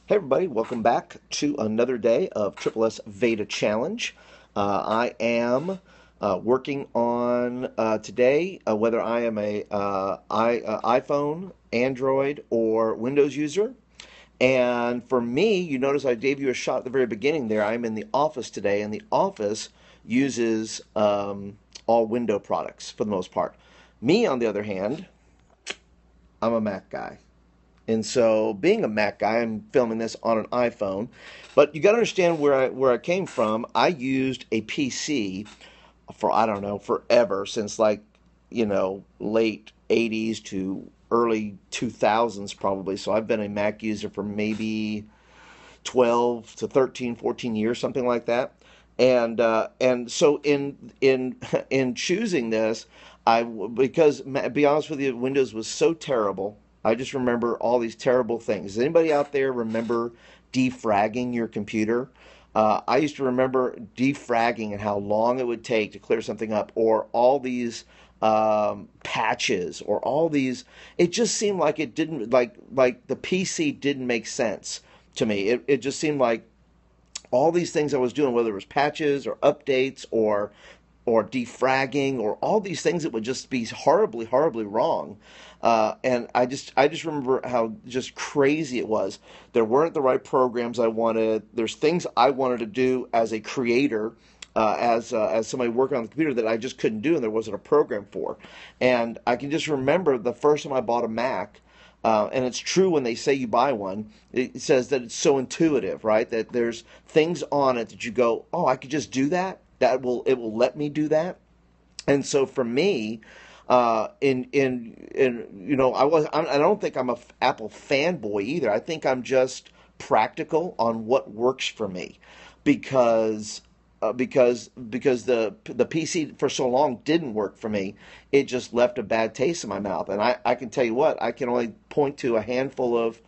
Hey everybody, welcome back to another day of SSSVEDA Challenge. I am working on today whether I am a iPhone, Android, or Windows user. And for me, you notice I gave you a shot at the very beginning there. I'm in the office today, and the office uses all Windows products for the most part. Me, on the other hand, I'm a Mac guy. And so, being a Mac guy, I'm filming this on an iPhone. But you got to understand where I came from. I used a PC for, I don't know, forever, since like, late 80s to early 2000s probably. So I've been a Mac user for maybe 12 to 13, 14 years, something like that. And so in in choosing this, because to be honest with you, Windows was so terrible. I just remember all these terrible things. Does anybody out there remember defragging your computer? I used to remember defragging and how long it would take to clear something up, or all these patches, or all these. It just seemed like it didn't like the PC didn't make sense to me. It just seemed like all these things I was doing, whether it was patches or updates or defragging or all these things that would just be horribly, horribly wrong. And I just remember how just crazy it was. There weren't the right programs I wanted. There's things I wanted to do as a creator, as somebody working on the computer, that I just couldn't do, and there wasn't a program for. And I can just remember the first time I bought a Mac. And it's true when they say you buy one, it says that it's so intuitive, right? That there's things on it that you go, oh, I could just do that. It will let me do that. And so for me, I don't think I'm a Apple fanboy either. I think I'm just practical on what works for me, because the PC for so long didn't work for me. It just left a bad taste in my mouth. And I can tell you what, I can only point to a handful of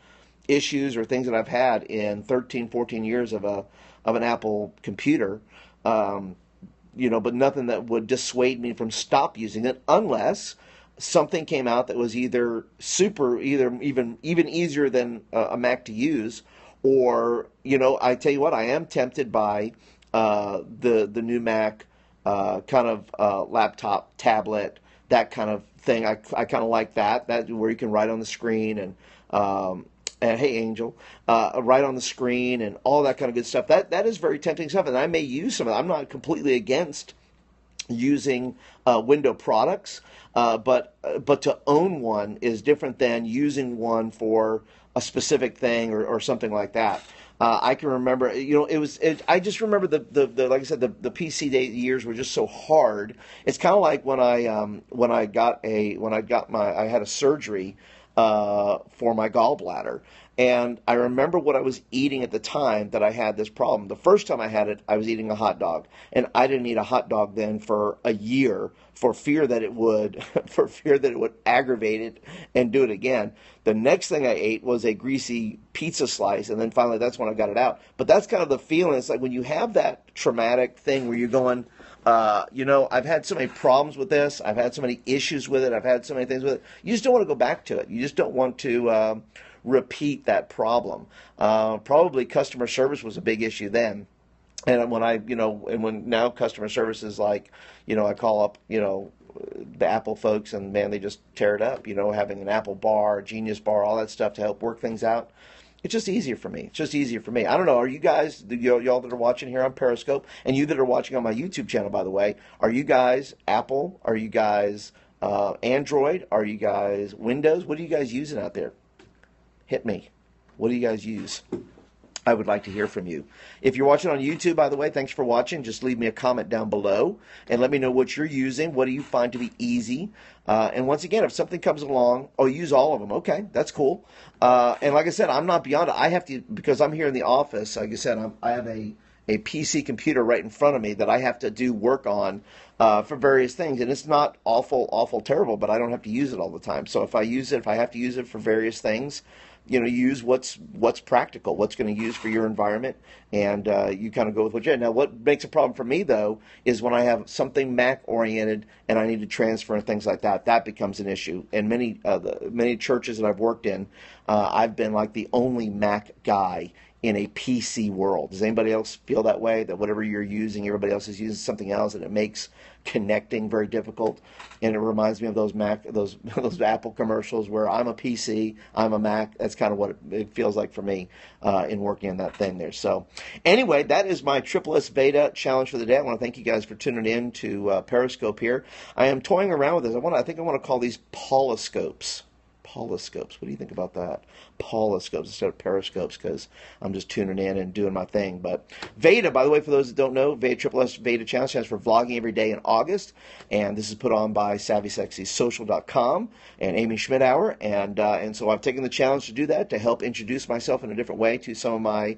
issues or things that I've had in 13, 14 years of an Apple computer. But nothing that would dissuade me from stop using it, unless something came out that was either even easier than a Mac to use, or I tell you what, I am tempted by the new Mac kind of laptop, tablet, that kind of thing. I kind of like that where you can write on the screen, and hey, Angel, right on the screen and all that kind of good stuff. That is very tempting stuff, and I may use some of that. I'm not completely against using window products, but to own one is different than using one for a specific thing, or something like that. I can remember, I just remember the like I said, the PC years were just so hard. It's kind of like when I had a surgery for my gallbladder. And I remember what I was eating at the time that I had this problem. The first time I had it, I was eating a hot dog, and I didn't eat a hot dog then for a year, for fear that it would aggravate it and do it again. The next thing I ate was a greasy pizza slice, and then finally that's when I got it out. But that's kind of the feeling. It's like when you have that traumatic thing where you're going, I've had so many problems with this. I've had so many issues with it. I've had so many things with it. You just don't want to go back to it. You just don't want to repeat that problem. Probably customer service was a big issue then. And when now customer service is like, I call up, the Apple folks, and man, they just tear it up, having an Apple bar, Genius bar, all that stuff to help work things out. It's just easier for me. It's just easier for me. I don't know. Are you guys, y'all that are watching here on Periscope, and you that are watching on my YouTube channel, by the way, are you guys Apple? Are you guys Android? Are you guys Windows? What are you guys using out there? Hit me. What do you guys use? I would like to hear from you. If you're watching on YouTube, by the way, thanks for watching. Just leave me a comment down below and let me know what you're using. What do you find to be easy? And once again, if something comes along, use all of them. Okay, that's cool. And like I said, I'm not beyond it. I have to, because I'm here in the office, like I said, I have a PC computer right in front of me that I have to do work on for various things. And it's not awful, awful terrible, but I don't have to use it all the time. So if I have to use it for various things, you use what's practical, what's going to use for your environment, and you kind of go with what you have. Now, what makes a problem for me, though, is when I have something Mac-oriented and I need to transfer and things like that. That becomes an issue. And many churches that I've worked in, I've been like the only Mac guy in a PC world. Does anybody else feel that way? That whatever you're using, everybody else is using something else, and it makes connecting very difficult? And it reminds me of those those Apple commercials where I'm a PC, I'm a Mac. That's kind of what it feels like for me in working on that thing there. So anyway, that is my SSSVEDA challenge for the day. I want to thank you guys for tuning in to Periscope here. I am toying around with this. I think I want to call these polyscopes. Polyscopes. What do you think about that? Polyscopes instead of periscopes, because I'm just tuning in and doing my thing. But VEDA, by the way, for those that don't know, SSSVEDA Challenge stands for Vlogging Every Day in August, and this is put on by SavvySexySocial.com and Amy Schmidhauer, and so I've taken the challenge to do that, to help introduce myself in a different way to some of my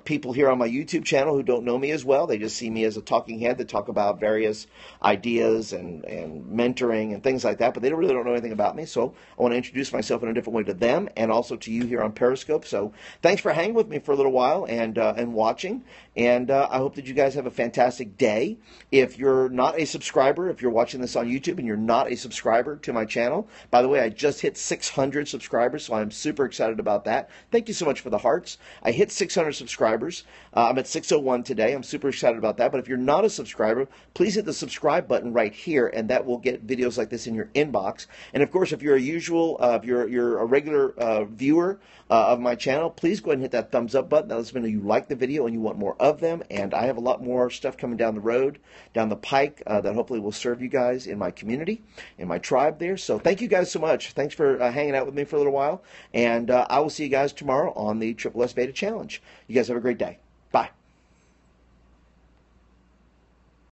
people here on my YouTube channel who don't know me as well. They just see me as a talking head that talk about various ideas and mentoring and things like that, but they really don't know anything about me. So I want to introduce myself in a different way to them and also to you here on Periscope. So thanks for hanging with me for a little while and watching. And I hope that you guys have a fantastic day. If you're not a subscriber, if you're watching this on YouTube and you're not a subscriber to my channel, by the way, I just hit 600 subscribers, so I'm super excited about that. Thank you so much for the hearts. I hit 600 subscribers. I'm at 601 today. I'm super excited about that. But if you're not a subscriber, please hit the subscribe button right here, and that will get videos like this in your inbox. And of course, if you're if you're a regular viewer of my channel, please go ahead and hit that thumbs up button. That lets me know you like the video and you want more of them. And I have a lot more stuff coming down the road, down the pike, that hopefully will serve you guys in my community, in my tribe there. So thank you guys so much. Thanks for hanging out with me for a little while. And I will see you guys tomorrow on the SSSVEDA Challenge. You guys have a great day. Bye.